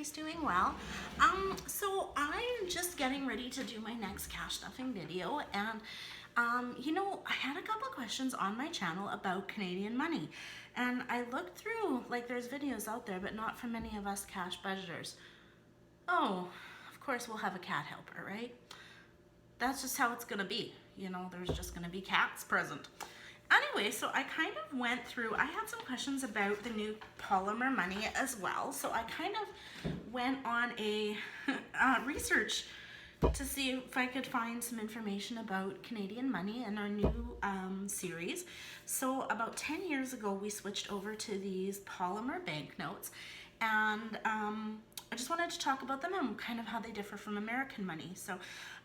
everybody's doing well. So I'm just getting ready to do my next cash stuffing video, and I had a couple questions on my channel about Canadian money, and I looked through, like, there's videos out there, but not from many of us cash budgeters. Oh, of course we'll have a cat helper, right? That's just how it's gonna be. There's just gonna be cats present. Anyway, so I kind of went through, I had some questions about the new polymer money as well. So I kind of went on a research to see if I could find some information about Canadian money and our new series. So about 10 years ago, we switched over to these polymer banknotes, and I just wanted to talk about them and kind of how they differ from American money. So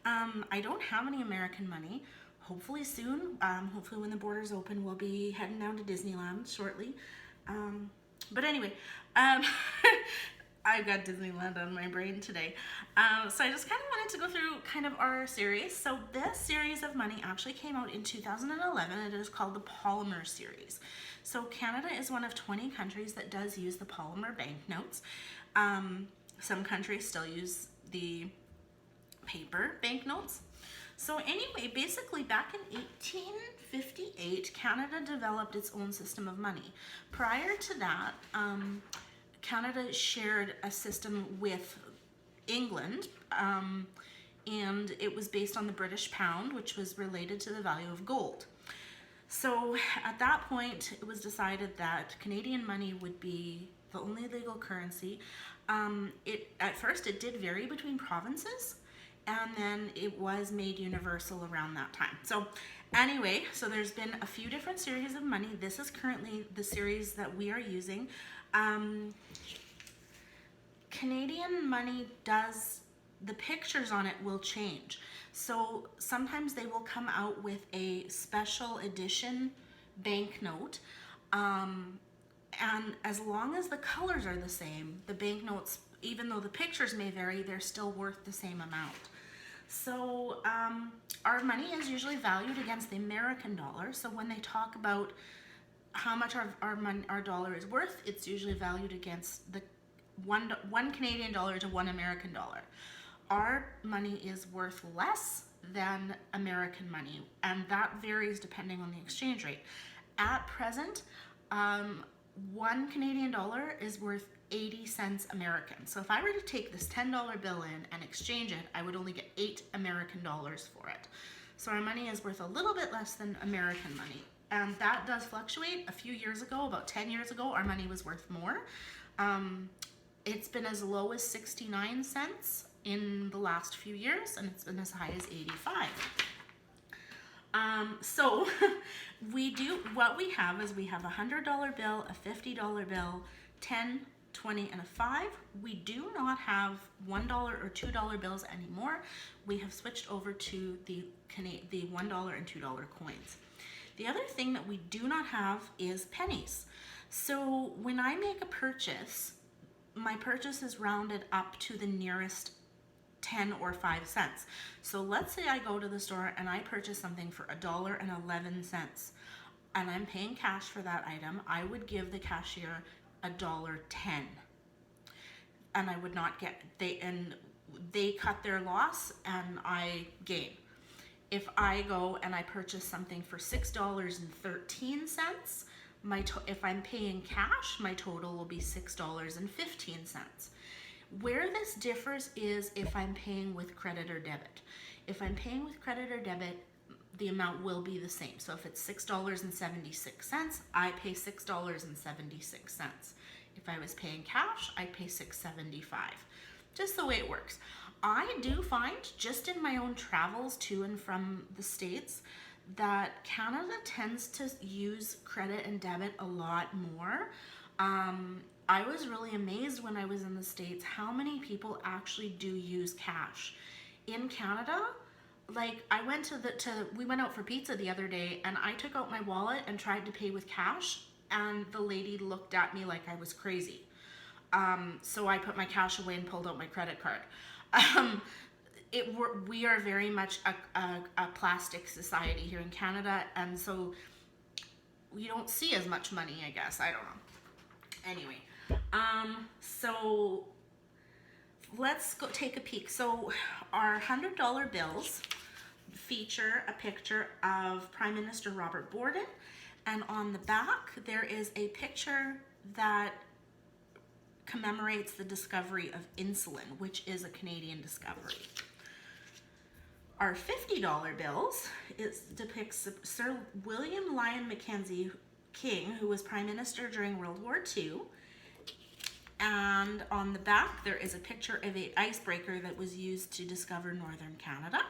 I don't have any American money. Hopefully soon, hopefully when the borders open, we'll be heading down to Disneyland shortly. But anyway, I've got Disneyland on my brain today. So I just kind of wanted to go through kind of our series. So this series of money actually came out in 2011. It is called the Polymer series. So Canada is one of 20 countries that does use the polymer banknotes. Some countries still use the paper banknotes. So anyway, basically back in 1858, Canada developed its own system of money. Prior to that, Canada shared a system with England, and it was based on the British pound, which was related to the value of gold. So at that point, it was decided that Canadian money would be the only legal currency. At first, it did vary between provinces, and then it was made universal around that time. So anyway, so there's been a few different series of money. This is currently the series that we are using. Canadian money the pictures on it will change. So sometimes they will come out with a special edition banknote. And as long as the colors are the same, the banknotes, even though the pictures may vary, they're still worth the same amount. So our money is usually valued against the American dollar. So when they talk about how much our dollar is worth, it's usually valued against the one Canadian dollar to one American dollar. Our money is worth less than American money, and that varies depending on the exchange rate. At present, 1 Canadian dollar is worth 80 cents American. So if I were to take this $10 bill in and exchange it, I would only get 8 American dollars for it. So our money is worth a little bit less than American money. And that does fluctuate. A few years ago, about 10 years ago, our money was worth more. It's been as low as 69 cents in the last few years, and it's been as high as 85. So what we have is we have a $100 bill, a $50 bill, 10, 20, and a 5. We do not have $1 or $2 bills anymore. We have switched over to the $1 and $2 coins. The other thing that we do not have is pennies. So when I make a purchase, my purchase is rounded up to the nearest 10 or 5 cents. So let's say I go to the store and I purchase something for $1.11, and I'm paying cash for that item. I would give the cashier $1.10, and I would not get, they cut their loss and I gain. If I go and I purchase something for $6.13, if I'm paying cash, my total will be $6.15. Where this differs is if I'm paying with credit or debit. If I'm paying with credit or debit, the amount will be the same. So if it's $6.76, I pay $6.76. If I was paying cash, I'd pay $6.75. Just the way it works. I do find, just in my own travels to and from the States, that Canada tends to use credit and debit a lot more. I was really amazed when I was in the States how many people actually do use cash. In Canada, like I went we went out for pizza the other day, and I took out my wallet and tried to pay with cash, and the lady looked at me like I was crazy. So I put my cash away and pulled out my credit card. We are very much a plastic society here in Canada, and so we don't see as much money, I guess. I don't know. Anyway, so let's go take a peek. So our $100 bills feature a picture of Prime Minister Robert Borden, and on the back there is a picture that commemorates the discovery of insulin, which is a Canadian discovery. Our $50 bills depicts Sir William Lyon Mackenzie King, who was Prime Minister during World War II. And on the back, there is a picture of an icebreaker that was used to discover northern Canada.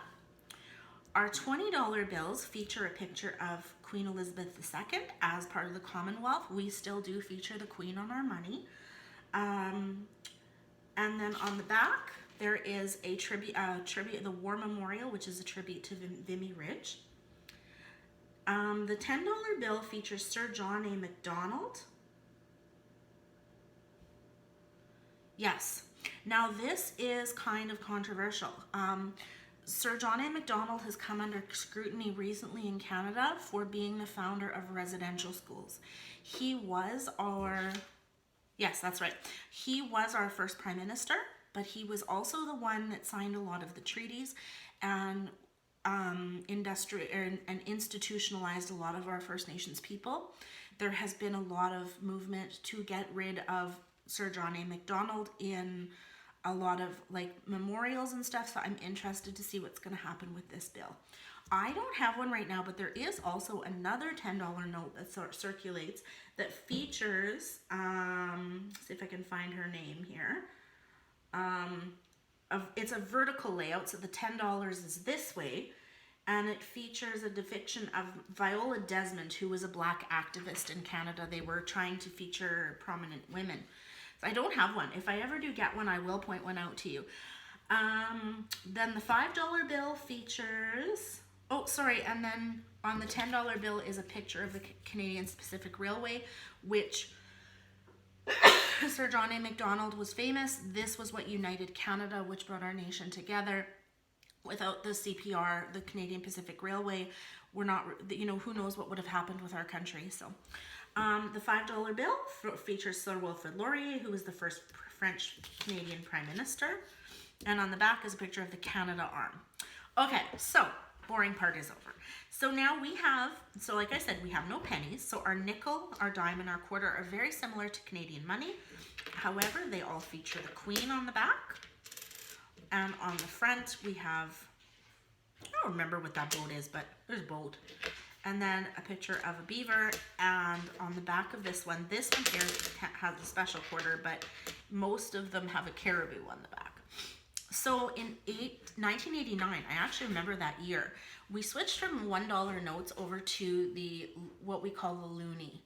Our $20 bills feature a picture of Queen Elizabeth II. As part of the Commonwealth, we still do feature the Queen on our money. And then on the back, there is a tribute, the War Memorial, which is a tribute to Vimy Ridge. The $10 bill features Sir John A. Macdonald. Yes. Now this is kind of controversial. Sir John A. Macdonald has come under scrutiny recently in Canada for being the founder of residential schools. He was our, yes, that's right. He was our first Prime Minister, but he was also the one that signed a lot of the treaties and institutionalized a lot of our First Nations people. There has been a lot of movement to get rid of Sir John A. Macdonald in a lot of like memorials and stuff, so I'm interested to see what's going to happen with this bill. I don't have one right now, but there is also another $10 note that circulates that features, see if I can find her name here. It's a vertical layout, so the $10 is this way, and it features a depiction of Viola Desmond, who was a Black activist in Canada. They were trying to feature prominent women. So I don't have one. If I ever do get one, I will point one out to you. Then the $5 bill features, oh, sorry, and then on the $10 bill is a picture of the Canadian Pacific Railway, which Sir John A. Macdonald was famous. This was what united Canada, which brought our nation together. Without the CPR, the Canadian Pacific Railway, we're not, you know, who knows what would have happened with our country. So the $5 bill features Sir Wilfrid Laurier, who was the first French-Canadian Prime Minister. And on the back is a picture of the Canada arm. Okay, so boring part is over. So now we have, so like I said, we have no pennies. So our nickel, our dime, and our quarter are very similar to Canadian money. However, they all feature the Queen on the back. And on the front, we have, I don't remember what that boat is, but there's a boat. And then a picture of a beaver. And on the back of this one here has a special quarter, but most of them have a caribou on the back. So in 1989, I actually remember that year, we switched from $1 notes over to what we call the loonie.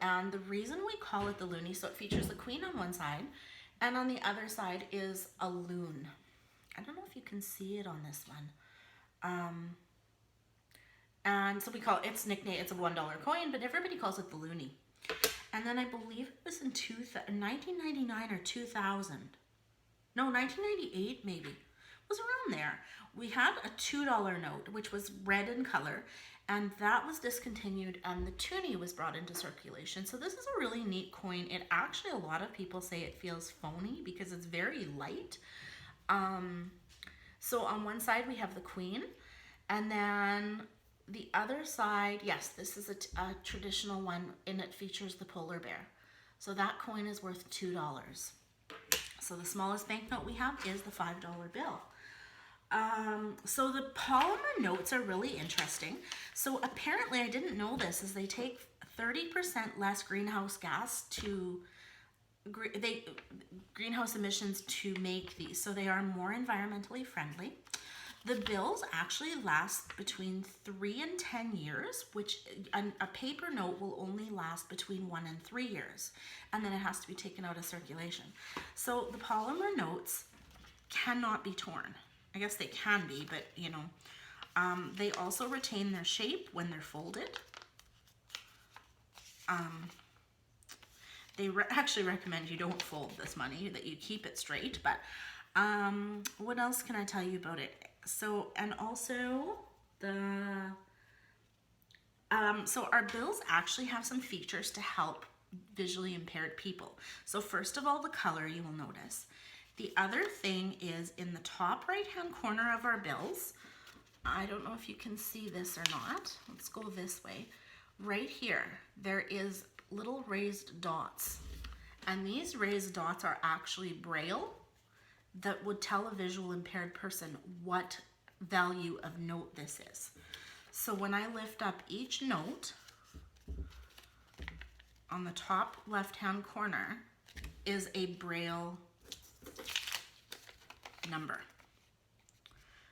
And the reason we call it the loonie, so it features the Queen on one side, and on the other side is a loon. I don't know if you can see it on this one. And so we call it's nickname, it's a $1 coin, but everybody calls it the loonie. And then I believe it was in 1999 or 2000. No, 1998 maybe. It was around there. We had a $2 note, which was red in color, and that was discontinued, and the toonie was brought into circulation. So this is a really neat coin. It actually, a lot of people say it feels phony because it's very light. So on one side we have the Queen, and then the other side, yes, this is a traditional one, and it features the polar bear. So that coin is worth $2. So the smallest banknote we have is the $5 bill. So the polymer notes are really interesting. So apparently, I didn't know this, is they take 30% less greenhouse gas greenhouse emissions to make these. So they are more environmentally friendly. The bills actually last between 3 and 10 years, which a paper note will only last between 1 and 3 years, and then it has to be taken out of circulation. So the polymer notes cannot be torn. I guess they can be, but you know, they also retain their shape when they're folded. They actually recommend you don't fold this money, that you keep it straight, but what else can I tell you about it? So, and also so our bills actually have some features to help visually impaired people. So first of all, the color you will notice. The other thing is in the top right-hand corner of our bills, I don't know if you can see this or not. Let's go this way. Right here, there is little raised dots. And these raised dots are actually braille that would tell a visual impaired person what value of note this is. So when I lift up each note, on the top left-hand corner is a braille number.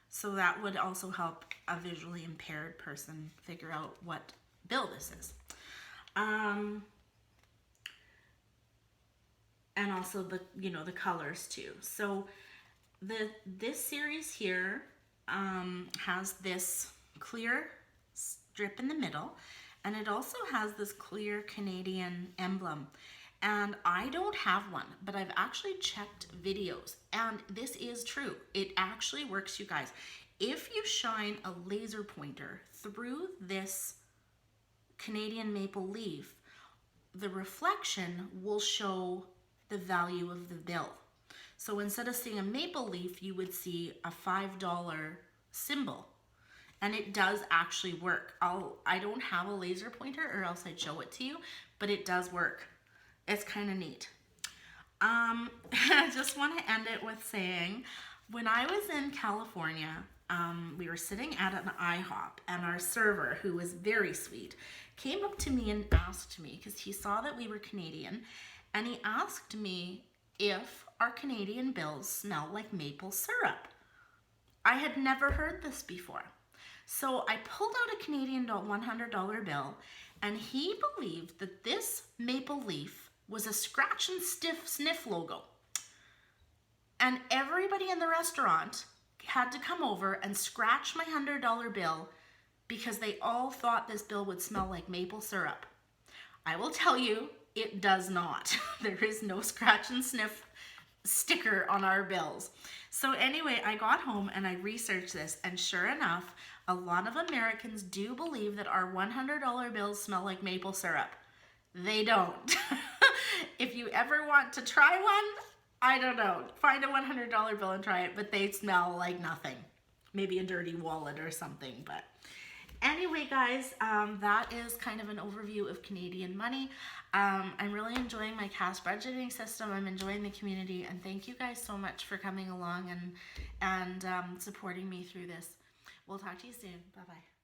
So that would also help a visually impaired person figure out what bill this is. And also the colors too. So this series here has this clear strip in the middle, and it also has this clear Canadian emblem. And I don't have one, but I've actually checked videos, and this is true. It actually works, you guys. If you shine a laser pointer through this Canadian maple leaf, the reflection will show the value of the bill. So instead of seeing a maple leaf, you would see a $5 symbol. And it does actually work. I don't have a laser pointer, or else I'd show it to you, but it does work. It's kind of neat. I just want to end it with saying, when I was in California, we were sitting at an IHOP, and our server, who was very sweet, came up to me and asked me, because he saw that we were Canadian, and he asked me if our Canadian bills smell like maple syrup. I had never heard this before. So I pulled out a Canadian $100 bill, and he believed that this maple leaf was a scratch and sniff logo. And everybody in the restaurant had to come over and scratch my $100 bill because they all thought this bill would smell like maple syrup. I will tell you, it does not. There is no scratch and sniff sticker on our bills. So anyway, I got home and I researched this, and sure enough, a lot of Americans do believe that our $100 bills smell like maple syrup. They don't. If you ever want to try one, I don't know, find a $100 bill and try it, but they smell like nothing. Maybe a dirty wallet or something, but anyway, guys, that is kind of an overview of Canadian money. I'm really enjoying my cash budgeting system. I'm enjoying the community, and thank you guys so much for coming along and supporting me through this. We'll talk to you soon. Bye-bye.